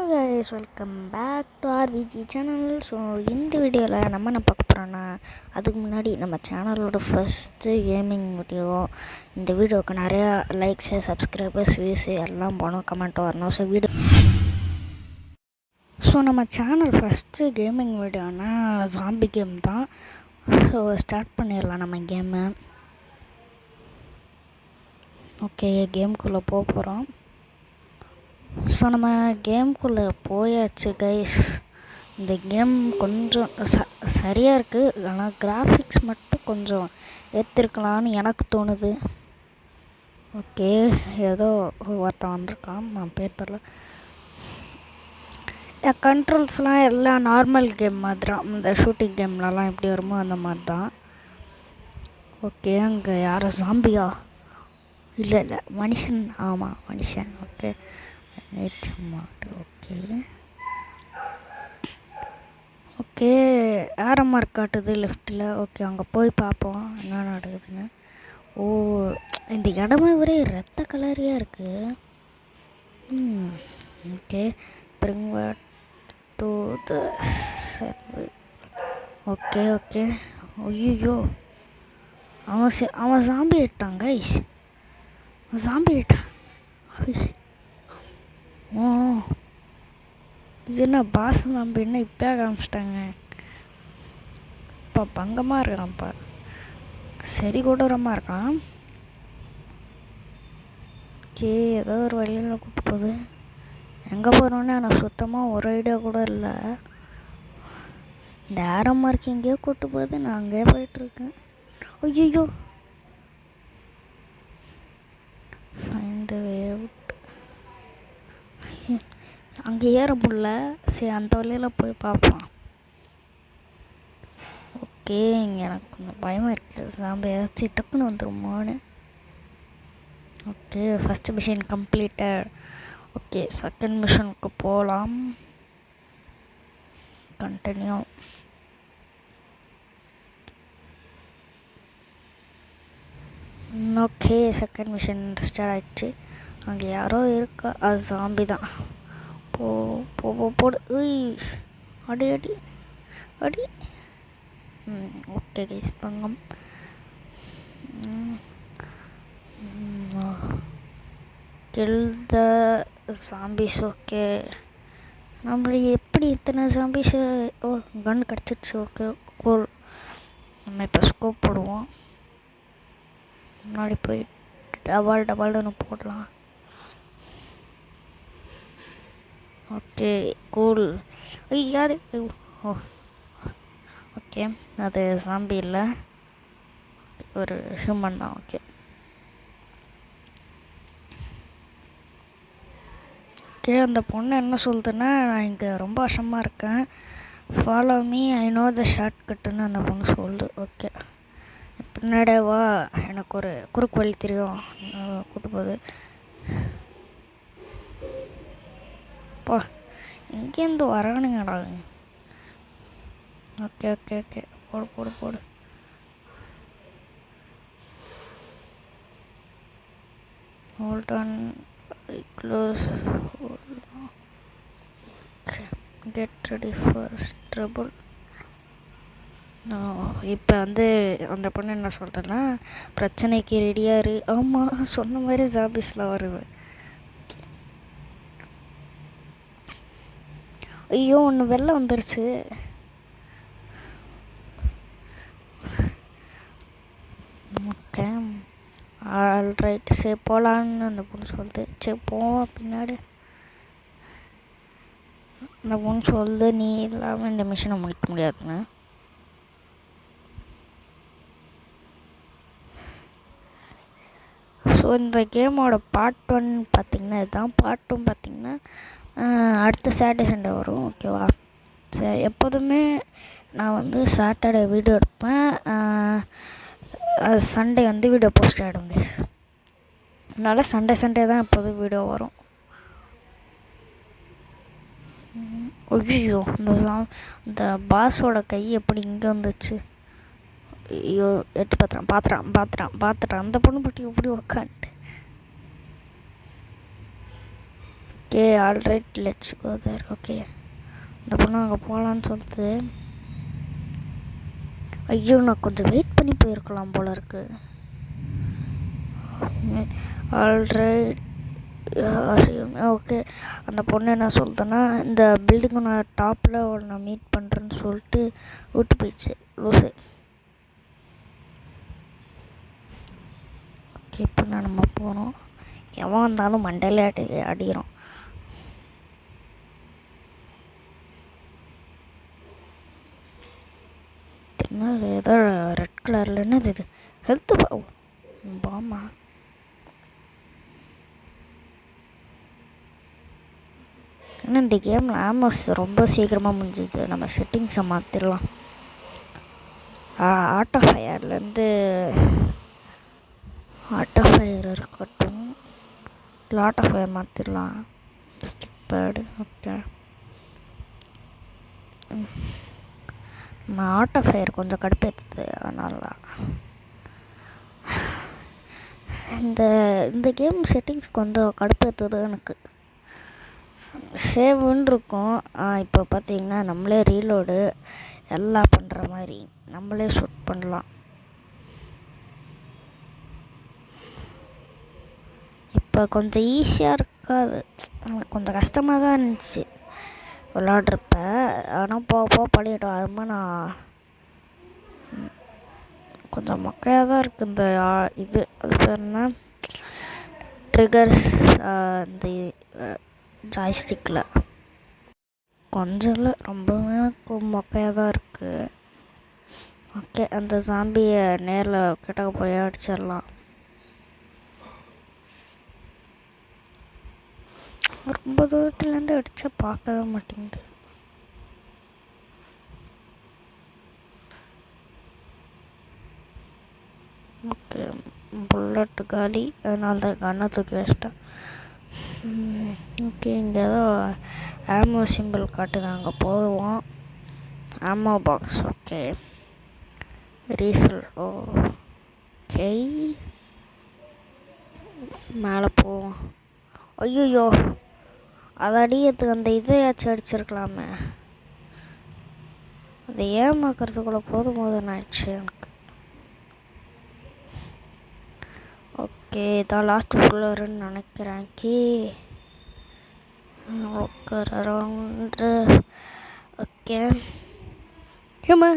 Hello guys, welcome back to RVG channel. So இந்த வீடியோவில் நம்ம என்ன பார்க்க போகிறோன்னா, அதுக்கு முன்னாடி நம்ம சேனலோட ஃபஸ்ட்டு கேமிங் வீடியோ. இந்த வீடியோவுக்கு நிறையா லைக்ஸு, சப்ஸ்கிரைபர்ஸ், வியூஸு எல்லாம் போனோம், கமெண்ட் வரணும். ஸோ நம்ம சேனல் ஃபஸ்ட்டு கேமிங் வீடியோனா ஜாம்பி கேம் தான். ஸோ ஸ்டார்ட் பண்ணிடலாம் நம்ம கேமு. ஓகே, கேமுக்குள்ளே போக போகிறோம். ஸோ நம்ம கேமுக்குள்ளே போயாச்சு கைஸ். இந்த கேம் கொஞ்சம் சரியாக இருக்குது, ஆனால் கிராஃபிக்ஸ் மட்டும் கொஞ்சம் ஏற்றிருக்கலான்னு எனக்கு தோணுது. ஓகே, ஏதோ ஒருத்தன் வந்திருக்கான், நான் பேர் தெரில. கண்ட்ரோல்ஸ்லாம் எல்லாம் நார்மல் கேம் மாதிரி தான், இந்த ஷூட்டிங் கேம்லலாம் எப்படி வருமோ அந்த மாதிரி தான். ஓகே, அங்கே யாரும் ஜாம்பியா? இல்லை மனுஷன். ஆமாம், மனுஷன். ஓகே, ஓகே ஆரோ மார்க் காட்டுது லெஃப்ட்டில். ஓகே, அங்கே போய் பார்ப்போம் என்ன நடக்குதுன்னு. ஓ, இந்த இடமே ஒரே ரத்த கலரியாக இருக்குது. Okay, bring back to the server. Okay okay. ஐயோ, அவன் ஜாம்பி ஆயிட்டான் கைஸ். ஜாம்பி ஆயிட்டான். ஓ, இது என்ன பாஸ் நம்ப என்ன இப்போ காமிச்சிட்டாங்க. இப்போ பங்கமாக இருக்கான்ப்பா, சரி கொடூரமாக இருக்கான். ஓகே, ஏதோ ஒரு வழியில் கூப்பிட்டு போகுது. எங்கே போகிறோன்னு எனக்கு சுத்தமாக ஒரு ஐடியா கூட இல்லை. இந்த ஆரோ மார்க் எங்கேயோ கூப்பிட்டு போகுது, நான் அங்கேயே போயிட்டுருக்கேன். ஐயோ, ஃபைண்ட் த வே அவுட். அங்கே ஏற முடியல, சரி அந்த வழியில் போய் பார்ப்போம். ஓகே, இங்கே எனக்கு கொஞ்சம் பயமாக இருக்குது, சாம்பி ஏதாச்சும் டக்குன்னு வந்துடுமோன்னு. Okay, first mission completed. Okay, second மிஷனுக்கு போகலாம். Continue. Okay, second mission start ஆகிடுச்சு. அங்கே யாரோ இருக்கா, அது சாம்பி தான். போடு. அடி அடி அடி. ஓகே கைஸ், பங்கம். Kill the zombies. ஓகே, நம்ம எப்படி இத்தனை ஜாம்பிஸு? ஓ, கன் கிடச்சிடுச்சு. Okay cool. நம்ம இப்போ ஸ்கோப் போடுவோம். முன்னாடி போய் டபால்னு போடலாம். Okay cool. யார்? ஓ, ஓகே, அது ஜாம்பி இல்லை, ஒரு ஹியூமன் தான். ஓகே ஓகே, அந்த பொண்ணு என்ன சொல்லுதுன்னா, நான் இங்கே ரொம்ப வருஷமாக இருக்கேன், follow me, I know the short கட்டுன்னு அந்த பொண்ணு சொல்லுது. ஓகே, பின்னாடியே வா, எனக்கு ஒரு குறுக்கு வழி தெரியும், கூட்டு போகுது. போ, இங்கேருந்து வரானுங்கடா. ஓகே ஓகே ஓகே, போடு. Hold on, close. Okay, get ready for trouble. இப்போ அந்த பொண்ணு என்ன சொல்கிறேன்னா, பிரச்சனைக்கு ரெடியாக இரு. ஆமாம், சொன்ன மாதிரி ஜாபிஸ்லாம் வருது. ஐயோ, ஒன்று வெளில வந்துருச்சு. ஓகே, ஆல்ரைட், சரி போகலான்னு அந்த பொண்ணு சொல்லுது. சரி போவோம் பின்னாடி. அந்த பொண்ணு சொல்லுது, நீ இல்லாமல் இந்த மிஷினை முடிக்க முடியாதுன்னு. ஸோ இந்த கேமோட பார்ட் 1 பார்த்திங்கன்னா இதுதான். பார்ட் 2 பார்த்திங்கன்னா அடுத்த சாட்டர்டே சண்டே வரும். ஓகேவா? சரி, எப்போதுமே நான் சாட்டர்டே வீடியோ எடுப்பேன், சண்டே வீடியோ போஸ்ட் ஆகிடுங்க. அதனால் சண்டே தான் எப்போதும் வீடியோ வரும். ஐயோ, இந்த பாஸோட கை எப்படி இங்கே வந்துச்சு? ஐயோ, எட்டு பார்த்துட்டான். அந்த பொண்ணு பட்டி எப்படி உக்காந்துட்டு. Okay alright let's go there. Okay இந்த பொண்ணு அங்கே போகலான்னு சொல்லுது. ஐயோ நான் கொஞ்சம் வெயிட் பண்ணி போயிருக்கலாம் போல இருக்கு. ஆல்ரைட் ஓகே அந்த பொண்ணு என்ன சொல்லுதுன்னா இந்த பில்டிங்கு நான் டாப்பில் நான் மீட் பண்ணுறேன்னு சொல்லிட்டு விட்டு போயிடுச்சு லூஸு. ஓகே இப்போ தான் நம்ம போகிறோம். எவன் வந்தாலும் மண்டையில அடிக்கிறோம். என்னது ஏதோ ரெட் கலரில் என்னது இது ஹெல்த்து பாமா. ஏன்னா இந்த கேமில் ஆமோஸ் ரொம்ப சீக்கிரமாக முடிஞ்சுது. நம்ம செட்டிங்ஸை மாற்றிடலாம். ஆட்டோ ஃபயர்லேருந்து ஆட்டோ ஃபயர் இருக்கட்டும், இல்லை ஆட்டோ ஃபயர் மாற்றிடலாம். ஸ்கிப்பேடு. ஓகே நான் ஆட்டோ ஃபயர் கொஞ்சம் கடுப்பேற்றுது, அதனால தான். இந்த கேம் செட்டிங்ஸ் கொஞ்சம் கடுப்பேற்றுது எனக்கு. சேவுன்னு இருக்கும். இப்போ பார்த்தீங்கன்னா நம்மளே ரீலோடு எல்லாம் பண்ணுற மாதிரி நம்மளே ஷூட் பண்ணலாம். இப்போ கொஞ்சம் ஈஸியாக இருக்காது, கொஞ்சம் கஷ்டமாக தான் இருந்துச்சு விளாட்றப்ப. ஆனால் போக பழகிட்டோம். அதுமாதிரி நான் கொஞ்சம் மொக்கையாக தான் இருக்குது இந்த இது. அது பேர் என்ன, ட்ரிகர்ஸ். இந்த ஜாய்ஸ்டிக்கில் கொஞ்சம் இல்லை, ரொம்பவே மொக்கையாக தான் இருக்குது. ஓகே அந்த ஜாம்பியை நேரில் கிட்டக்க போய் அடிச்சிடலாம். ரொம்ப தூரத்துலேருந்து அடித்தா பார்க்கவே மாட்டேங்குது. ஓகே புல்லட்டு காலி, அதனால தான் கண்ணை தூக்கி வச்சிட்டேன். ஓகே இங்கே ஏதோ ஆமோ சிம்பிள் காட்டுது, அங்கே போவோம். ஆமோ பாக்ஸ். Okay refill. ஓகே மேலே போவோம். ஐயோ அதை அடிக்கிறதுக்கு அந்த இதையாச்சும் அடிச்சிருக்கலாமே. அதை ஏமாக்கிறதுக்குள்ளே போதும் ஆயிடுச்சு எனக்கு. ஓகே இதான் லாஸ்ட் புல்லருன்னு நினைக்கிறேன். அரௌண்டு. ஓகே ஏமா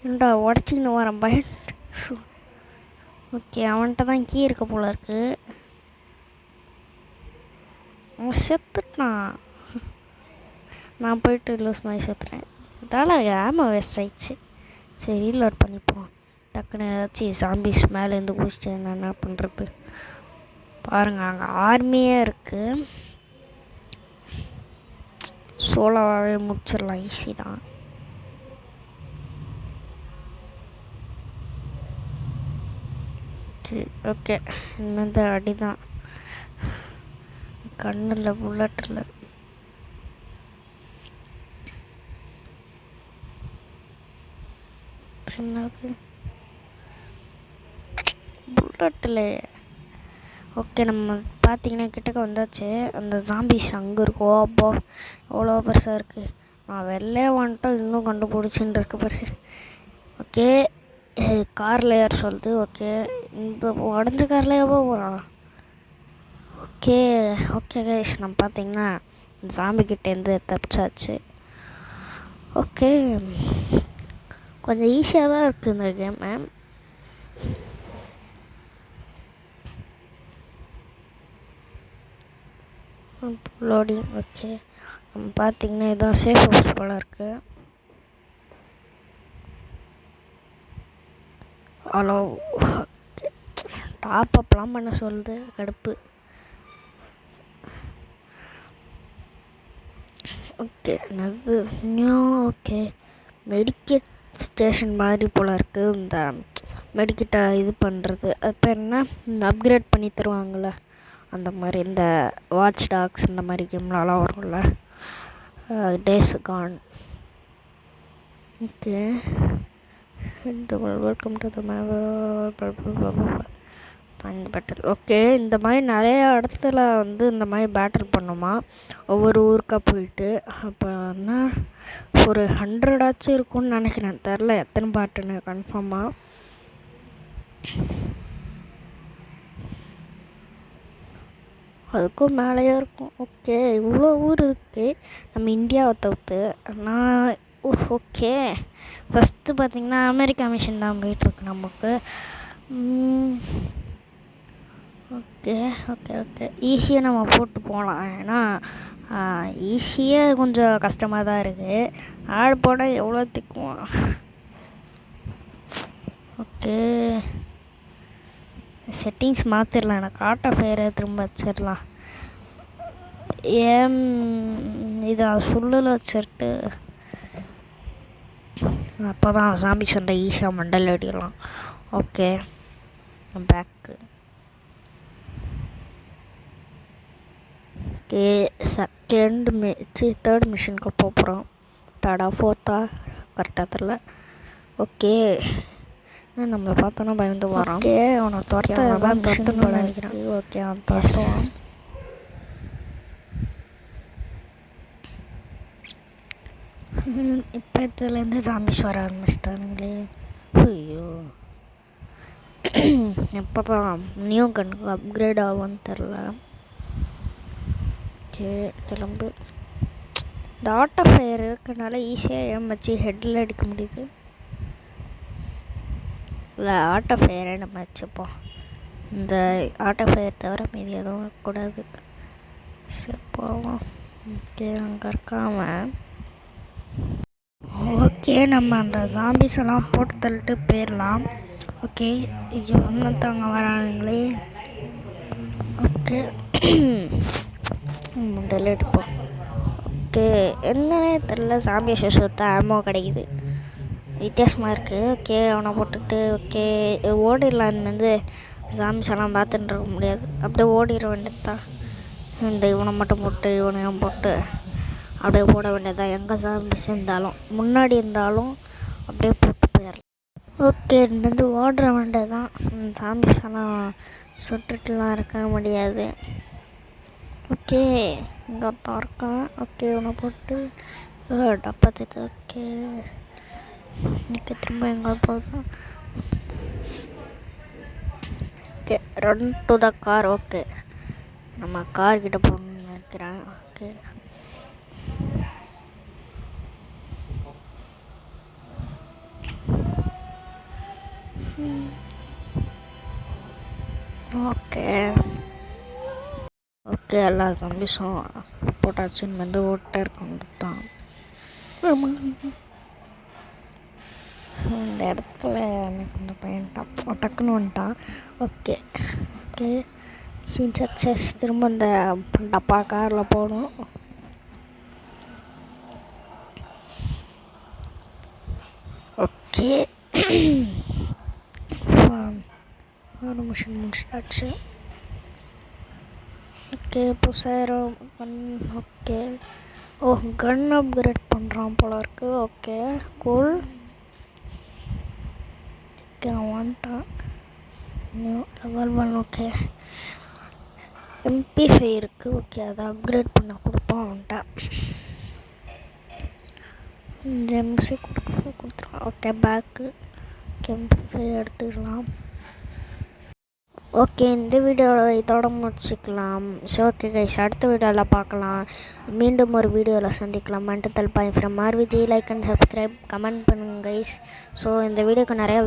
ஏண்டா உடச்சிக்கின்னு வரேன் பயன். ஓகே அவன்கிட்ட தான் கீ இருக்க போல இருக்கு. அவன் செத்துட்டான். நான் போயிட்டு லூஸ் மாதிரி செத்துட்டேன். இதால் ஆமா வேஸ்ட் ஆயிடுச்சு. சரி ரீலோட் பண்ணிப்போம். டக்குன்னு ஏதாச்சும் ஜாம்பிஸ் மேலேருந்து குதிச்சிட்டு என்ன பண்ணுறது. பாருங்கள் அங்கே ஆர்மியே இருக்குது. சோலோவாகவே முடிச்சிடலாம், ஈஸி தான். சரி ஓகே இந்த அடி தான், கண்ணில் புல்லட்டில். என்னது புல்லட்டில். ஓகே நம்ம பார்த்தீங்கன்னா கிட்டக்க வந்தாச்சு. அந்த ஜாம்பிஸ் அங்கே இருக்கும். அப்போ எவ்வளோ பெருசாக இருக்குது. நான் வெளிலே வந்துட்டோம், இன்னும் கண்டுபிடிச்சின்னு இருக்கு பாரு. ஓகே காரில் ஏற சொல்லுது. ஓகே இந்த உடஞ்ச காரில் எவ்வளோ போகிறான். ஓகே ஓகே கைஸ் நம்ம பார்த்தீங்கன்னா ஜாம்பிக்கிட்டேருந்து தப்பிச்சாச்சு. ஓகே கொஞ்சம் ஈஸியாக தான் இருக்குது இந்த கேமு. லோடிங். ஓகே நம்ம பார்த்தீங்கன்னா இதுதான் சேஃப் ஹவுஸ் போல் இருக்குது. ஹலோ டாப் அப்லாம் பண்ண சொல்லுது, கடுப்பு. ஓகே என்னது ஓகே மெடிக்கேட் ஸ்டேஷன் மாதிரி போல் இருக்குது. இந்த மெடிக்கேட்டை இது பண்ணுறது அது பேர் என்ன, இந்த அப்கிரேட் பண்ணி தருவாங்கள்ல அந்த மாதிரி. இந்த வாட்ச் டாக்ஸ் இந்த மாதிரி கேம்லலாம் வரும்ல, days Khan. Okay welcome to the இந்த பேட்டில் ஓகே. இந்த மாதிரி நிறைய இடத்துல வந்து இந்த மாதிரி பேட்டில் பண்ணுமா, ஒவ்வொரு ஊருக்காக போயிட்டு. அப்போனா ஒரு 100 ஆச்சும் இருக்கும்னு நினைக்கிறேன், தெரில எத்தனை பாட்டுன்னு கன்ஃபார்மாக. அதுக்கும் மேலேயே இருக்கும். ஓகே, இவ்வளோ ஊர் இருக்குது நம்ம இந்தியாவை தவிர்த்து. நான் ஓகே ஃபஸ்ட்டு பார்த்திங்கன்னா அமெரிக்கா மிஷின் தான் போயிட்டுருக்கு நமக்கு. ஓகே ஓகே ஓகே ஈஸியாக நம்ம போட்டு போகலாம். ஏன்னா ஈஸியாக கொஞ்சம் கஷ்டமாக தான் இருக்குது. ஆடு போனால் எவ்வளோ திக்குவோம். ஓகே செட்டிங்ஸ் மாற்றிடலாம். எனக்கு ஆட்டோ ஃபேரை திரும்ப வச்சிடலாம். ஏன் இதை ஃபுல்லில் வச்சுட்டு அப்போ தான் சாமி சொன்ன ஈஸியாக மண்டல் அடிக்கலாம். Okay bag. ஓகே தேர்ட் மிஷினுக்கு போகிறோம். தேர்டா ஃபோர்த்தா கரெக்டாக தெரில. ஓகே நம்மளை பார்த்தோன்னா பயந்து வரான். ஓகே அவனை துரத்து நினைக்கிறேன். ஓகே அவன் துரத்துவான். இப்போ இதுலேருந்து ஜாம்பிஸ் வர ஆரம்பிச்சிட்டானுங்களே. ஐயோ எப்போ தான் நியூ கண்ணுக்கு அப்கிரேட் ஆகும்னு தெரில. ஓகே திரும்ப இந்த ஆட்டோ ஃபயர் இருக்கனால ஈஸியாக ஏமாச்சி ஹெட்டில் அடிக்க முடியுது. இல்லை ஆட்டோ ஃபயரை நம்ம வச்சுப்போம். இந்த ஆட்டோ ஃபயர் தவிர மீதி எதுவும் இருக்கக்கூடாது. சரி போவோம். ஓகே அங்கே இருக்காம. ஓகே நம்ம அந்த ஜாம்பிஸ் எல்லாம் போட்டு தள்ளிட்டு போயிடலாம். ஓகே இது ஒன்றுத்தாங்க வரானுங்களே. ஓகே முண்டல் எடுப்போம். ஓகே என்னன்னே தெரில, ஜாம்பியை சுத்த ஆமோ கிடைக்குது, வித்தியாசமாக இருக்குது. ஓகே அவனை போட்டுட்டு ஓகே ஓடிடலாம். வந்து ஜாம்பிஸ் எல்லாம் பார்த்துட்டு இருக்க முடியாது, அப்படியே ஓடிட வேண்டியது தான். இந்த இவனை மட்டும் போட்டு இவனையும் போட்டு அப்படியே போட வேண்டியதான். எங்கே ஜாம்பிஸ் இருந்தாலும் முன்னாடி இருந்தாலும் அப்படியே போட்டு போயிடலாம். ஓகே இருந்து ஓடுற வேண்டியதான். ஜாம்பிஸ் எல்லாம் சுட்டுட்டுலாம் இருக்க முடியாது. ஓகே இங்கே தான் இருக்கான். ஓகே இவனை போட்டு டப்பாத்திட்டு. ஓகே இன்னைக்கு திரும்ப எங்கே போதும். Okay run to the car. Okay நம்ம கார்கிட்ட போகணுன்னு நினைக்கிறேன். ஓகே ஓகே ஓகே எல்லா ஜாம்பிஸும் போட்டாச்சுன்னு வந்து ஓட்ட இருக்க தான். ஸோ இந்த இடத்துல எனக்கு இந்த பையன்ட்டான் டக்குன்னு வந்துட்டான். Okay okay scene success. திரும்ப இந்த டப்பா காரில் போகணும். ஓகே ஒரு மிஷன் முடிச்சாச்சு. ஓகே புதுசாயிரம் gun. Okay oh gun upgrade பண்ணுறான் போல இருக்கு. Okay cool. ஓகே அவன் வந்துட்டான். New level 1. ஓகே MP5 இருக்குது. ஓகே அதை அப்கிரேட் பண்ண கொடுப்போம் அவன்கிட்ட. ஜெம்ஸு கொடுத்துருவான். Okay bag. ஓகே MP5 எடுத்துக்கலாம். ஓகே இந்த வீடியோவில் இதோட முடிச்சுக்கலாம். ஸோ ஓகே கைஸ் அடுத்த வீடியோவில் பார்க்கலாம். மீண்டும் ஒரு வீடியோவில் சந்திக்கலாம். Mandal bye from RVG. Like and subscribe comment பண்ணுங்கள் கைஸ். ஸோ இந்த வீடியோக்கு நிறையா